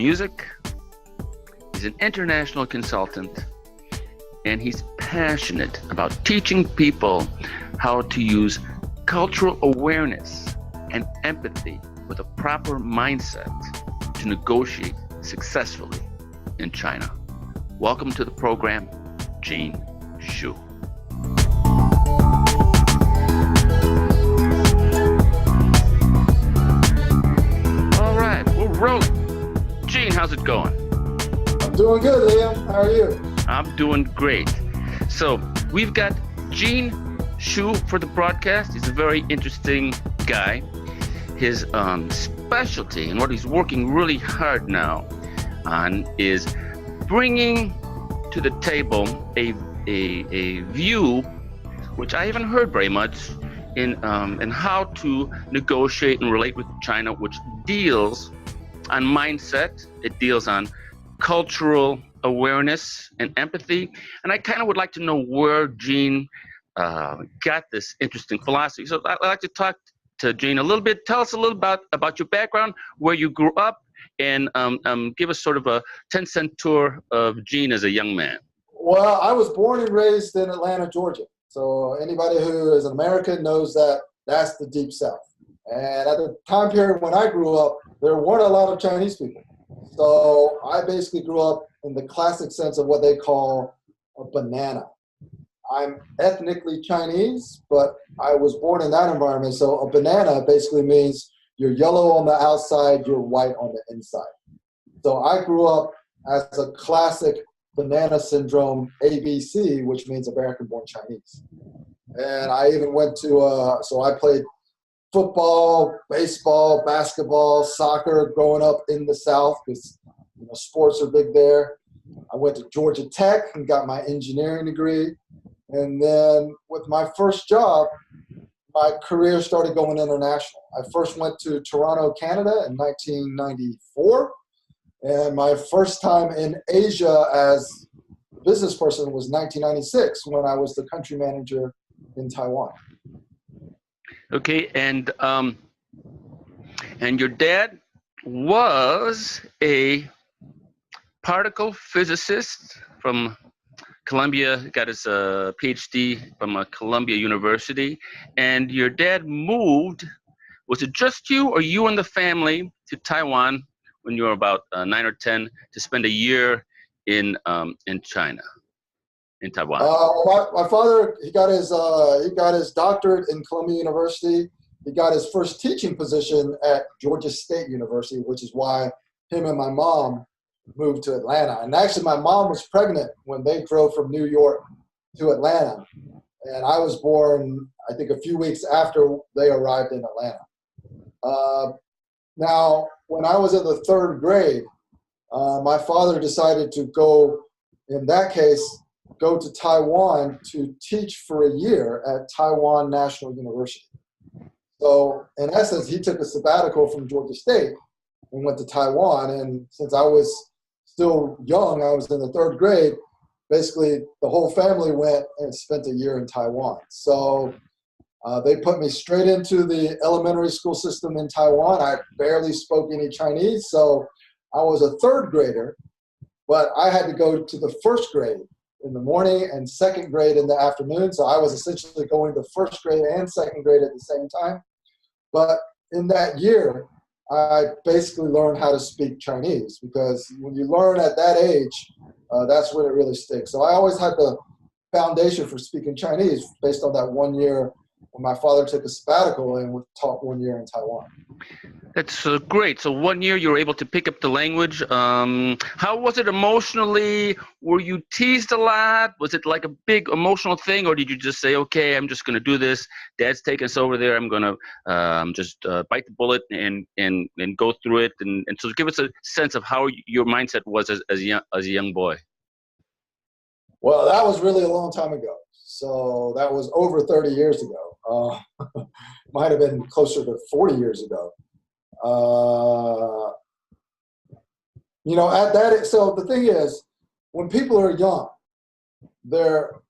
music. He's an international consultant, and he's passionate about teaching people how to use cultural awareness and empathy with a proper mindset to negotiate successfully in China. Welcome to the program, Gene Shu. All right, we're rolling. Gene, how's it going? I'm doing good, Liam. How are you? I'm doing great. So we've got Gene Shu for the broadcast. He's a very interesting guy. His specialty and what he's working really hard now on is bringing to the table a view which I haven't heard very much in how to negotiate and relate with China, which deals on mindset. It deals on cultural awareness and empathy. And I kind of would like to know where Gene got this interesting philosophy. So I'd like to talk to Gene a little bit. Tell us a little about your background, where you grew up, and give us sort of a 10-cent tour of Gene as a young man. Well, I was born and raised in Atlanta, Georgia. So anybody who is an American knows that that's the Deep South. And at the time period when I grew up, there weren't a lot of Chinese people. So I basically grew up in the classic sense of what they call a banana. I'm ethnically Chinese, but I was born in that environment. So a banana basically means you're yellow on the outside, you're white on the inside. So I grew up as a classic banana syndrome ABC, which means American-born Chinese. And I even went to, so I played football, baseball, basketball, soccer growing up in the South because sports are big there. I went to Georgia Tech and got my engineering degree. And then with my first job, my career started going international. I first went to Toronto, Canada in 1994. And my first time in Asia as a business person was 1996 when I was the country manager in Taiwan. Okay, and your dad was a particle physicist from Columbia, got his PhD from Columbia University, and your dad moved, was it just you or you and the family, to Taiwan when you were about 9 or 10 to spend a year in China, in Taiwan? My father, he got his doctorate in Columbia University. He got his first teaching position at Georgia State University, which is why him and my mom moved to Atlanta. And actually, my mom was pregnant when they drove from New York to Atlanta. And I was born, I think, a few weeks after they arrived in Atlanta. Now, when I was in the third grade, my father decided to go, in that case, go to Taiwan to teach for a year at Taiwan National University. So, in essence, he took a sabbatical from Georgia State and went to Taiwan. And since I was still young, I was in the third grade, basically the whole family went and spent a year in Taiwan. So they put me straight into the elementary school system in Taiwan. I barely spoke any Chinese, so I was a third grader, but I had to go to the first grade in the morning and second grade in the afternoon. So I was essentially going to first grade and second grade at the same time. But in that year, I basically learned how to speak Chinese, because when you learn at that age, that's when it really sticks. So I always had the foundation for speaking Chinese based on that 1 year when my father took a sabbatical and taught 1 year in Taiwan. That's great. So 1 year you were able to pick up the language. How was it emotionally? Were you teased a lot? Was it like a big emotional thing, or did you just say, okay, I'm just going to do this. Dad's taking us over there. I'm going to just bite the bullet and go through it. And so give us a sense of how your mindset was as a young boy. Well, that was really a long time ago. So that was over 30 years ago. Might have been closer to 40 years ago. At that, so the thing is, when people are young, they're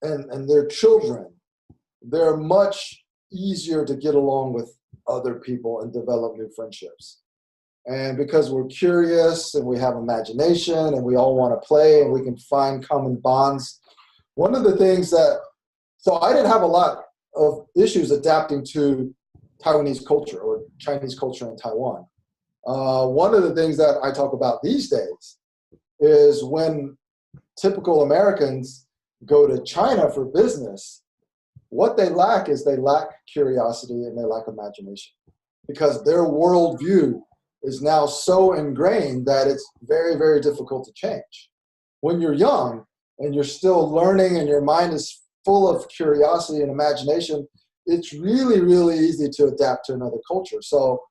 children, they're much easier to get along with other people and develop new friendships. And because we're curious and we have imagination and we all want to play and we can find common bonds, one of the things that, so I didn't have a lot of issues adapting to Taiwanese culture or Chinese culture in Taiwan. One of the things that I talk about these days is when typical Americans go to China for business, what they lack is they lack curiosity and they lack imagination, because their worldview is now so ingrained that it's very, very difficult to change. When you're young and you're still learning and your mind is full of curiosity and imagination, it's really, really easy to adapt to another culture. So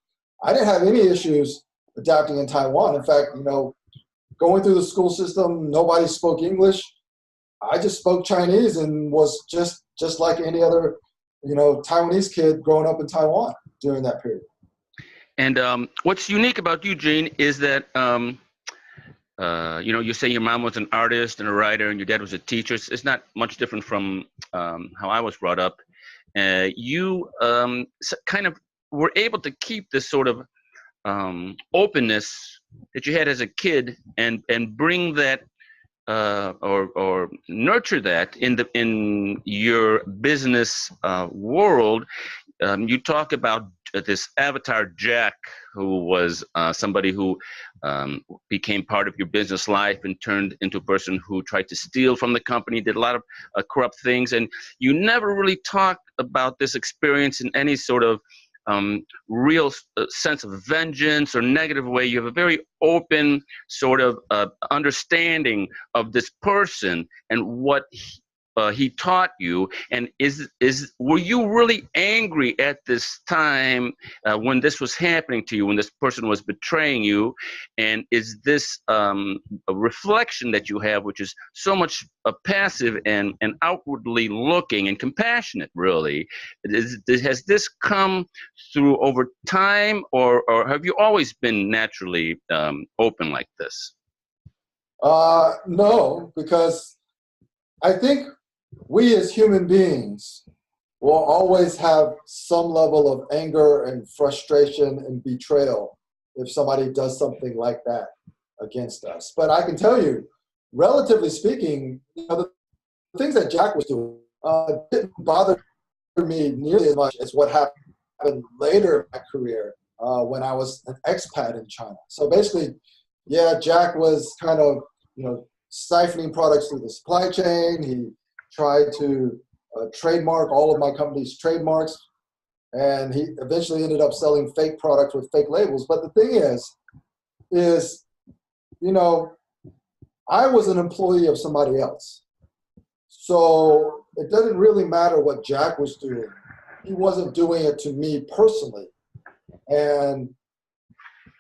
I didn't have any issues adapting in Taiwan. In fact, going through the school system, nobody spoke English. I just spoke Chinese and was just like any other, Taiwanese kid growing up in Taiwan during that period. And what's unique about you, Gene, is that you say your mom was an artist and a writer, and your dad was a teacher. It's not much different from how I was brought up. You kind of were able to keep this sort of openness that you had as a kid, and bring that or nurture that in your business world. You talk about this avatar Jack, who was somebody who became part of your business life and turned into a person who tried to steal from the company, did a lot of corrupt things. And you never really talked about this experience in any sort of real sense of vengeance or negative way. You have a very open sort of understanding of this person and what he taught you. And were you really angry at this time when this was happening to you, when this person was betraying you? And is this a reflection that you have, which is so much passive and outwardly looking and compassionate, really? Has this come through over time, or have you always been naturally open like this? No, because I think we as human beings will always have some level of anger and frustration and betrayal if somebody does something like that against us. But I can tell you, relatively speaking, the things that Jack was doing didn't bother me nearly as much as what happened later in my career when I was an expat in China. So basically, yeah, Jack was kind of, siphoning products through the supply chain. He tried to trademark all of my company's trademarks, and he eventually ended up selling fake products with fake labels. But the thing is, I was an employee of somebody else. So it doesn't really matter what Jack was doing. He wasn't doing it to me personally. And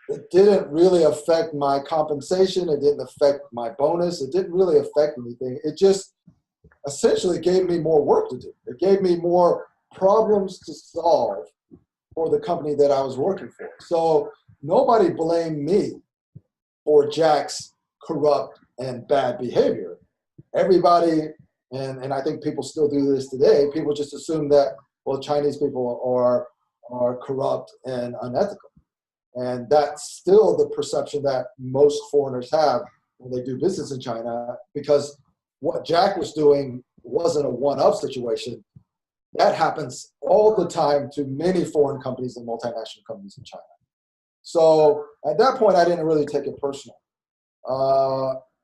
it didn't really affect my compensation. It didn't affect my bonus. It didn't really affect anything. It just essentially gave me more work to do. It gave me more problems to solve for the company that I was working for. So nobody blamed me for Jack's corrupt and bad behavior. Everybody, and I think people still do this today, people just assume that, well, Chinese people are corrupt and unethical. And that's still the perception that most foreigners have when they do business in China, because what Jack was doing wasn't a one-up situation. That happens all the time to many foreign companies and multinational companies in China. So at that point, I didn't really take it personal.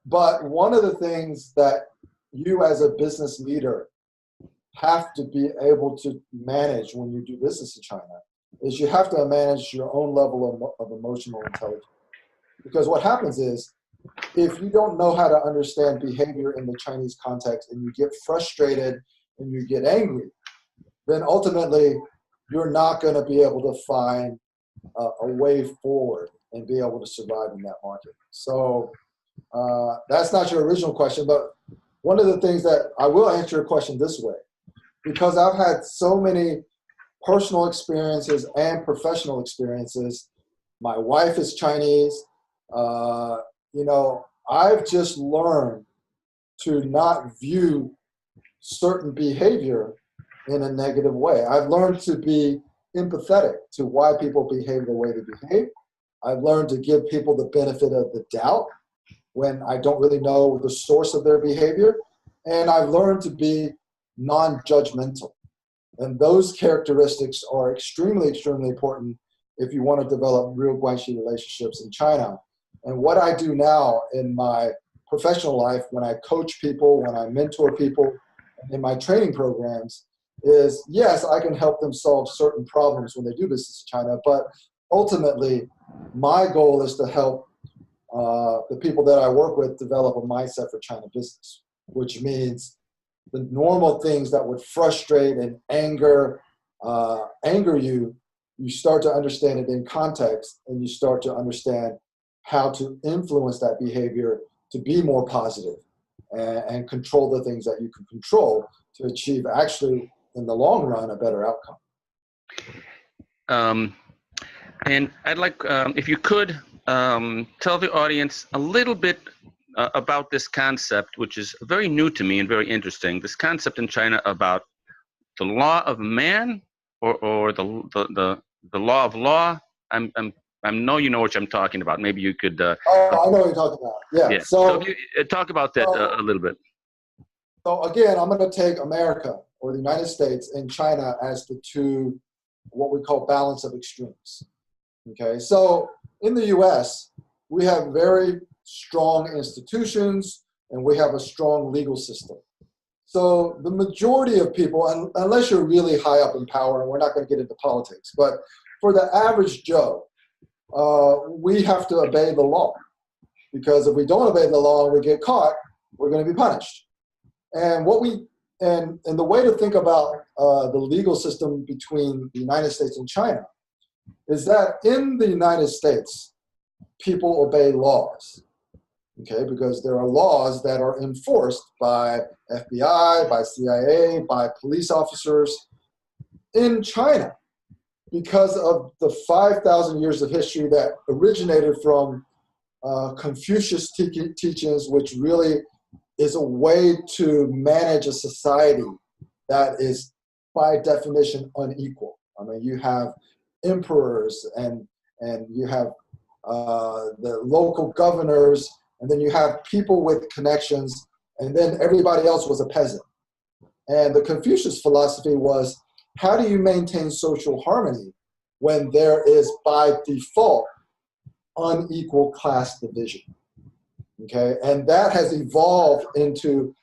But one of the things that you as a business leader have to be able to manage when you do business in China is you have to manage your own level of emotional intelligence. Because what happens is, if you don't know how to understand behavior in the Chinese context and you get frustrated and you get angry, then ultimately you're not going to be able to find a way forward and be able to survive in that market. So that's not your original question, but one of the things that I will answer your question this way, because I've had so many personal experiences and professional experiences. My wife is Chinese. I've just learned to not view certain behavior in a negative way. I've learned to be empathetic to why people behave the way they behave. I've learned to give people the benefit of the doubt when I don't really know the source of their behavior. And I've learned to be non-judgmental. And those characteristics are extremely, extremely important if you want to develop real guanxi relationships in China. And what I do now in my professional life, when I coach people, when I mentor people, in my training programs, is yes, I can help them solve certain problems when they do business in China, but ultimately, my goal is to help the people that I work with develop a mindset for China business, which means the normal things that would frustrate and anger you, you start to understand it in context, and you start to understand how to influence that behavior to be more positive and control the things that you can control to achieve actually in the long run a better outcome. And I'd like, if you could, tell the audience a little bit about this concept, which is very new to me and very interesting. This concept in China about the law of man, or the law of law. I know you know what I'm talking about. Maybe you could. Oh, I know what you're talking about. Yeah. Yeah. So if you talk about that a little bit. So again, I'm going to take America or the United States and China as the two, what we call balance of extremes. Okay. So in the U.S., we have very strong institutions and we have a strong legal system. So the majority of people, unless you're really high up in power, and we're not going to get into politics, but for the average Joe, we have to obey the law, because if we don't obey the law and we get caught, we're going to be punished. And the way to think about the legal system between the United States and China is that in the United States, people obey laws. Okay, because there are laws that are enforced by FBI, by CIA, by police officers. In China, because of the 5,000 years of history that originated from Confucius teachings, which really is a way to manage a society that is by definition unequal. I mean, you have emperors and you have the local governors, and then you have people with connections, and then everybody else was a peasant. And the Confucius philosophy was, how do you maintain social harmony when there is by default unequal class division? Okay, and that has evolved into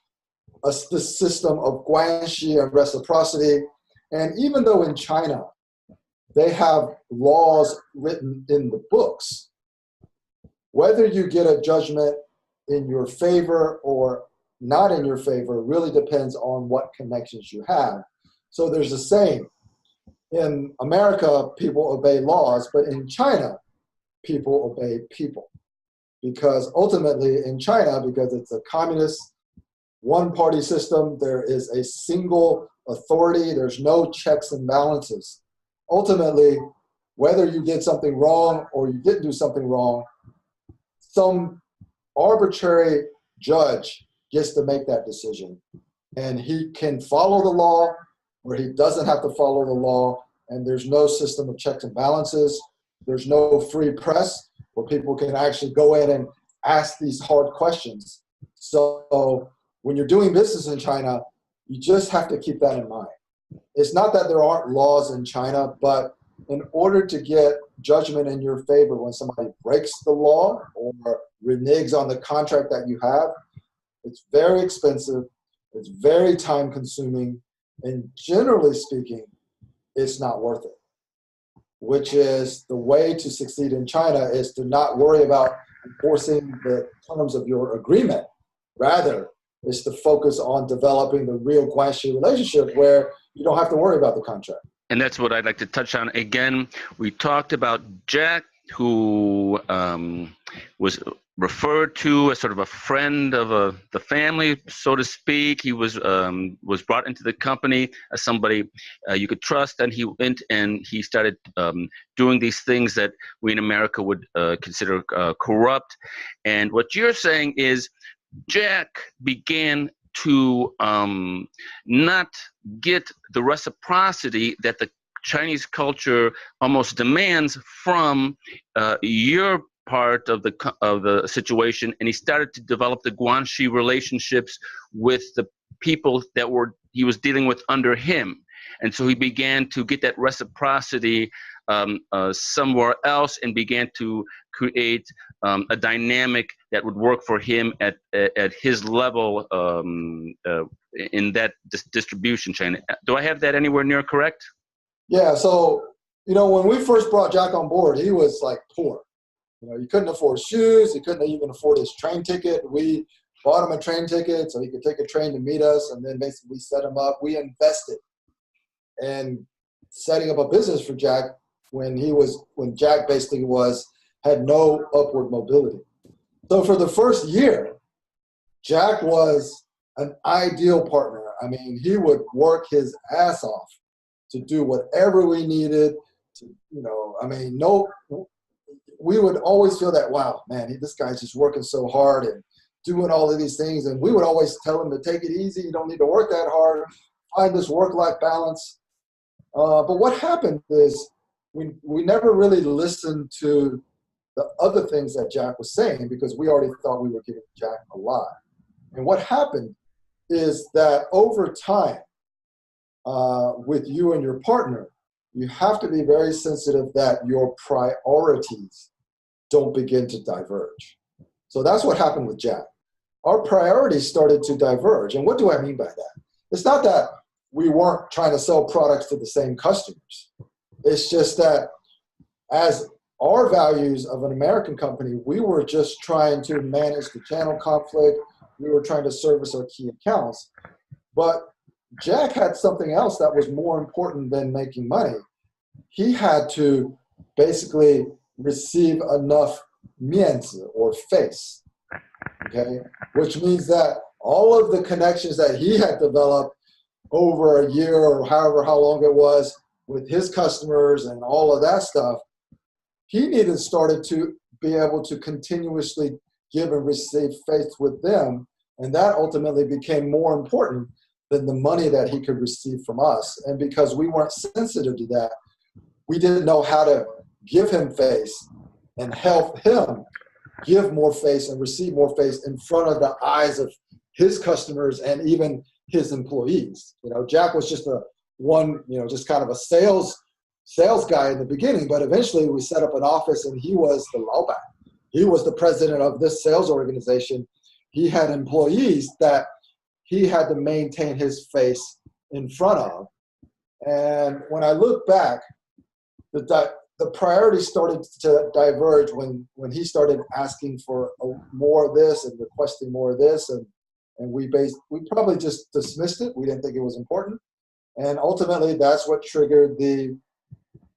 the system of guanxi and reciprocity. And even though in China they have laws written in the books, whether you get a judgment in your favor or not in your favor really depends on what connections you have. So there's a saying, in America, people obey laws, but in China, people obey people. Because ultimately in China, because it's a communist one-party system, there is a single authority, there's no checks and balances. Ultimately, whether you did something wrong or you didn't do something wrong, some arbitrary judge gets to make that decision. And he can follow the law or he doesn't have to follow the law, and there's no system of checks and balances. There's no free press where people can actually go in and ask these hard questions. So when you're doing business in China, you just have to keep that in mind. It's not that there aren't laws in China, but in order to get judgment in your favor when somebody breaks the law or reneges on the contract that you have, it's very expensive, it's very time consuming, and generally speaking, it's not worth it. Which is the way to succeed in China is to not worry about enforcing the terms of your agreement. Rather, is to focus on developing the real guanxi relationship where you don't have to worry about the contract. And that's what I'd like to touch on. Again, we talked about Jack, who was referred to as sort of a friend of the family, so to speak. He was brought into the company as somebody you could trust, and he went and he started doing these things that we in America would consider corrupt. And what you're saying is Jack began to not get the reciprocity that the Chinese culture almost demands from your part of the situation, and he started to develop the guanxi relationships with the people that he was dealing with under him, and so he began to get that reciprocity somewhere else, and began to create a dynamic that would work for him at his level in that distribution chain. Do I have that anywhere near correct? Yeah. So, when we first brought Jack on board, he was like poor. He couldn't afford shoes. He couldn't even afford his train ticket. We bought him a train ticket so he could take a train to meet us, and then basically we set him up. We invested in setting up a business for Jack when Jack basically had no upward mobility. So for the first year, Jack was an ideal partner. I mean, he would work his ass off to do whatever we needed to, we would always feel that, wow, man, this guy's just working so hard and doing all of these things. And we would always tell him to take it easy. You don't need to work that hard. Find this work-life balance. But what happened is we never really listened to the other things that Jack was saying because we already thought we were giving Jack a lot. And what happened is that over time, with you and your partner, you have to be very sensitive that your priorities don't begin to diverge. So that's what happened with Jack. Our priorities started to diverge. And what do I mean by that? It's not that we weren't trying to sell products to the same customers. It's just that as our values of an American company, we were just trying to manage the channel conflict. We were trying to service our key accounts. But Jack had something else that was more important than making money. He had to basically receive enough mianzi, or face, okay? Which means that all of the connections that he had developed over a year or how long it was with his customers and all of that stuff, he started to be able to continuously give and receive faith with them. And that ultimately became more important than the money that he could receive from us. And because we weren't sensitive to that, we didn't know how to give him face and help him give more face and receive more face in front of the eyes of his customers and even his employees. Jack was just just kind of a sales guy in the beginning, but eventually we set up an office and he was the laoban. He was the president of this sales organization. He had employees that he had to maintain his face in front of. And when I look back, the priorities started to diverge when he started asking for more of this and requesting more of this, and we probably just dismissed it. We didn't think it was important, and ultimately that's what triggered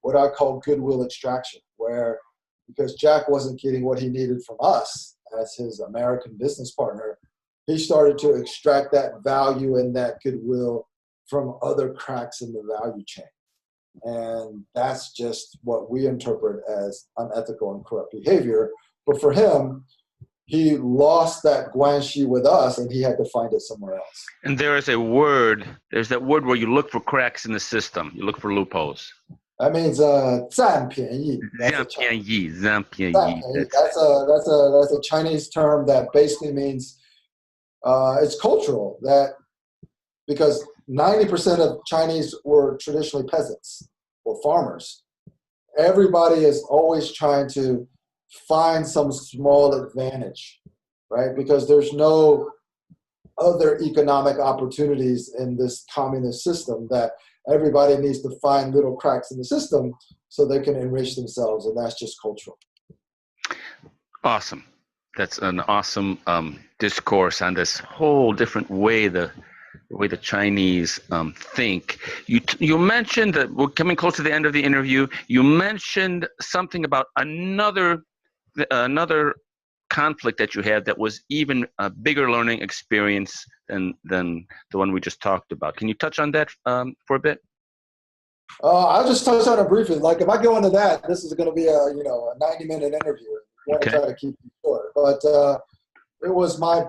what I call goodwill extraction, where because Jack wasn't getting what he needed from us as his American business partner, he started to extract that value and that goodwill from other cracks in the value chain. And that's just what we interpret as unethical and corrupt behavior. But for him, he lost that guanxi with us and he had to find it somewhere else. And there's that word where you look for cracks in the system. You look for loopholes. That means 占便宜. That's a Chinese term that basically means it's cultural, that because 90% of Chinese were traditionally peasants or farmers. Everybody is always trying to find some small advantage, right? Because there's no other economic opportunities in this communist system, that everybody needs to find little cracks in the system so they can enrich themselves, and that's just cultural. Awesome. That's an awesome discourse on this whole different way the Chinese think. You mentioned that we're coming close to the end of the interview. You mentioned something about another conflict that you had that was even a bigger learning experience than the one we just talked about. Can you touch on that for a bit? I'll just touch on it briefly. Like if I go into that, this is going to be a 90-minute interview. I want to try to keep it short, but it was my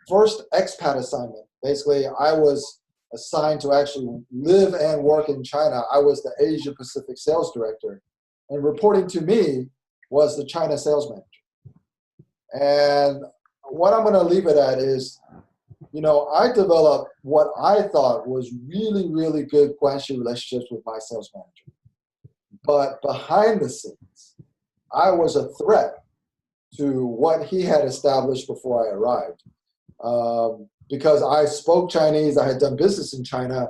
first expat assignment. Basically, I was assigned to actually live and work in China, I was the Asia Pacific sales director. And reporting to me was the China sales manager. And what I'm going to leave it at is, I developed what I thought was really, really good Guanxi relationships with my sales manager. But behind the scenes, I was a threat to what he had established before I arrived. Because I spoke Chinese, I had done business in China.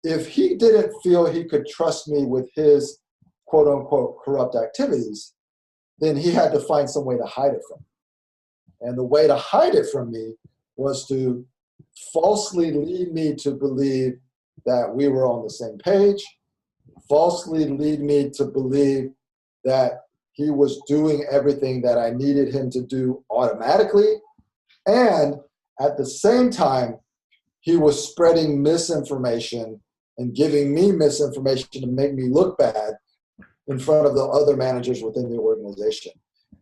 If he didn't feel he could trust me with his quote unquote corrupt activities, then he had to find some way to hide it from me. And the way to hide it from me was to falsely lead me to believe that we were on the same page, falsely lead me to believe that he was doing everything that I needed him to do automatically. And at the same time, he was spreading misinformation and giving me misinformation to make me look bad in front of the other managers within the organization.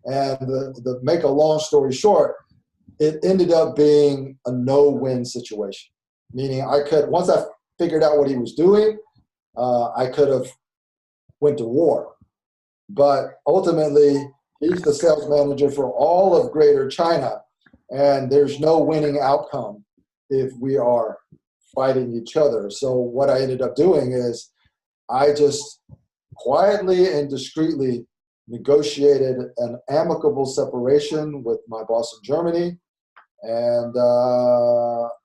And the make a long story short, it ended up being a no-win situation. Meaning once I figured out what he was doing, I could have went to war. But ultimately, he's the sales manager for all of Greater China, and there's no winning outcome if we are fighting each other. So what I ended up doing is I just quietly and discreetly negotiated an amicable separation with my boss in Germany. And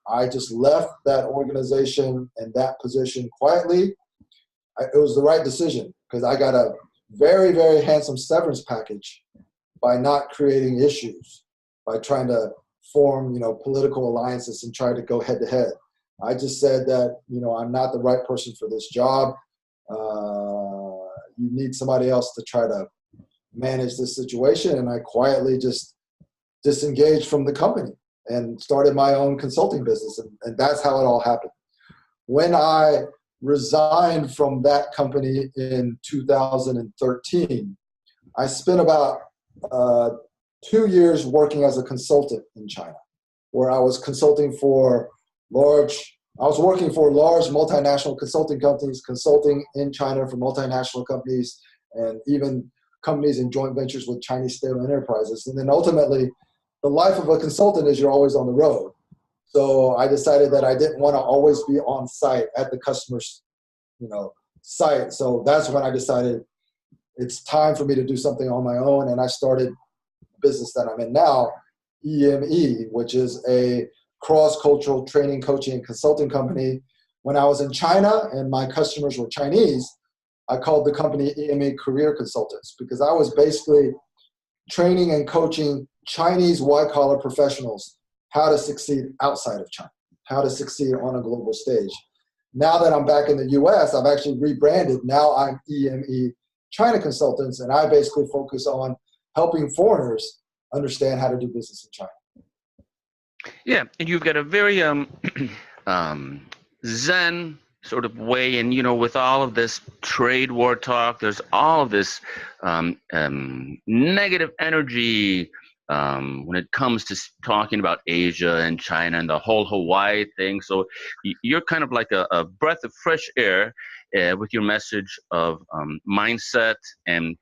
I just left that organization and that position quietly. It was the right decision because I got a very, very handsome severance package by not creating issues, by trying to form, political alliances and try to go head to head. I just said that, I'm not the right person for this job. You need somebody else to try to manage this situation. And I quietly just disengaged from the company and started my own consulting business. And that's how it all happened. When I resigned from that company in 2013, I spent about 2 years working as a consultant in China, where I was consulting for working for large multinational consulting companies, consulting in China for multinational companies, and even companies in joint ventures with Chinese state enterprises. And then ultimately, the life of a consultant is you're always on the road. So I decided that I didn't want to always be on site at the customer's, site. So that's when I decided it's time for me to do something on my own. And I started the business that I'm in now, EME, which is a cross-cultural training, coaching, and consulting company. When I was in China and my customers were Chinese, I called the company EME Career Consultants because I was basically training and coaching Chinese white-collar professionals how to succeed outside of China, how to succeed on a global stage. Now that I'm back in the US, I've actually rebranded. Now I'm EME China Consultants, and I basically focus on helping foreigners understand how to do business in China. Yeah, and you've got a very Zen sort of way, and with all of this trade war talk, there's all of this negative energy when it comes to talking about Asia and China and the whole Hawaii thing. So you're kind of like a breath of fresh air with your message of mindset and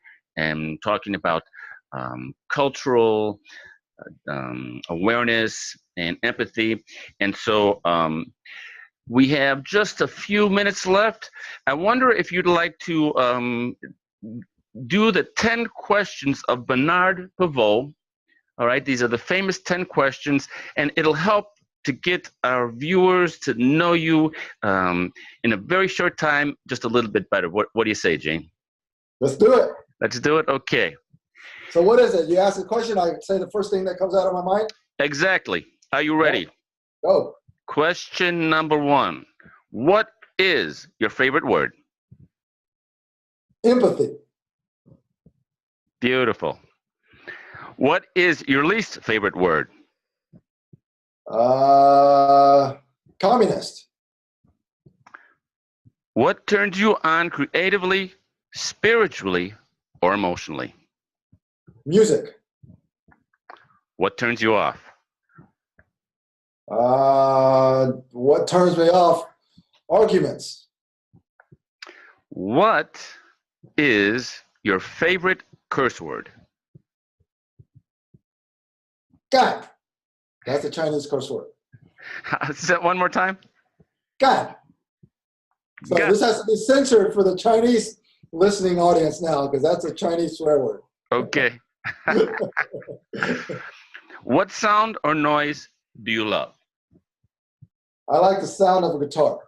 talking about cultural awareness and empathy. And so we have just a few minutes left. I wonder if you'd like to do the 10 questions of Bernard Pivot. All right, these are the famous 10 questions, and it'll help to get our viewers to know you in a very short time, just a little bit better. What do you say, Gene? Let's do it. Let's do it. Okay. So what is it? You ask a question, I say the first thing that comes out of my mind? Exactly. Are you ready? Go. Question number 1. What is your favorite word? Empathy. Beautiful. What is your least favorite word? Communist. What turns you on creatively, spiritually, or emotionally? Music. What turns you off? What turns me off? Arguments. What is your favorite curse word? God. That's a Chinese curse word. Say that one more time. God. So God. this has to be censored for the Chinese listening audience now, because that's a Chinese swear word. Okay. What sound or noise do you love? I like the sound of a guitar.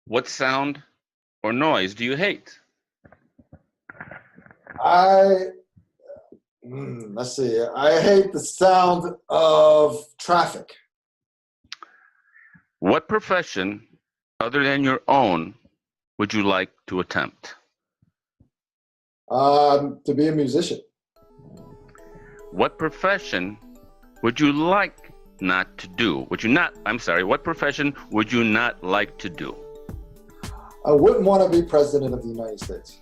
What sound or noise do you hate? Let's see. I hate the sound of traffic. What profession other than your own would you like to attempt? To be a musician. What profession would you like not to do? What profession would you not like to do? I wouldn't want to be president of the United States.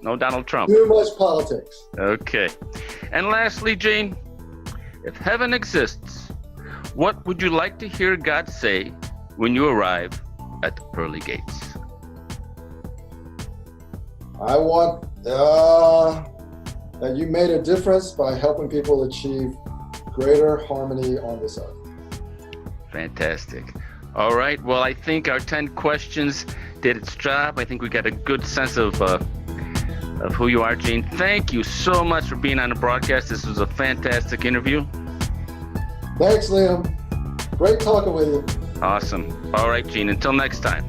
No Donald Trump. Too much politics. Okay. And lastly, Gene, if heaven exists, what would you like to hear God say when you arrive at the pearly gates? I want that you made a difference by helping people achieve greater harmony on this earth. Fantastic. All right. Well, I think our 10 questions did its job. I think we got a good sense of who you are, Gene. Thank you so much for being on the broadcast. This was a fantastic interview. Thanks, Liam. Great talking with you. Awesome. All right, Gene. Until next time.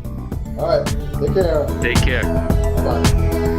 All right. Take care. Take care. Bye.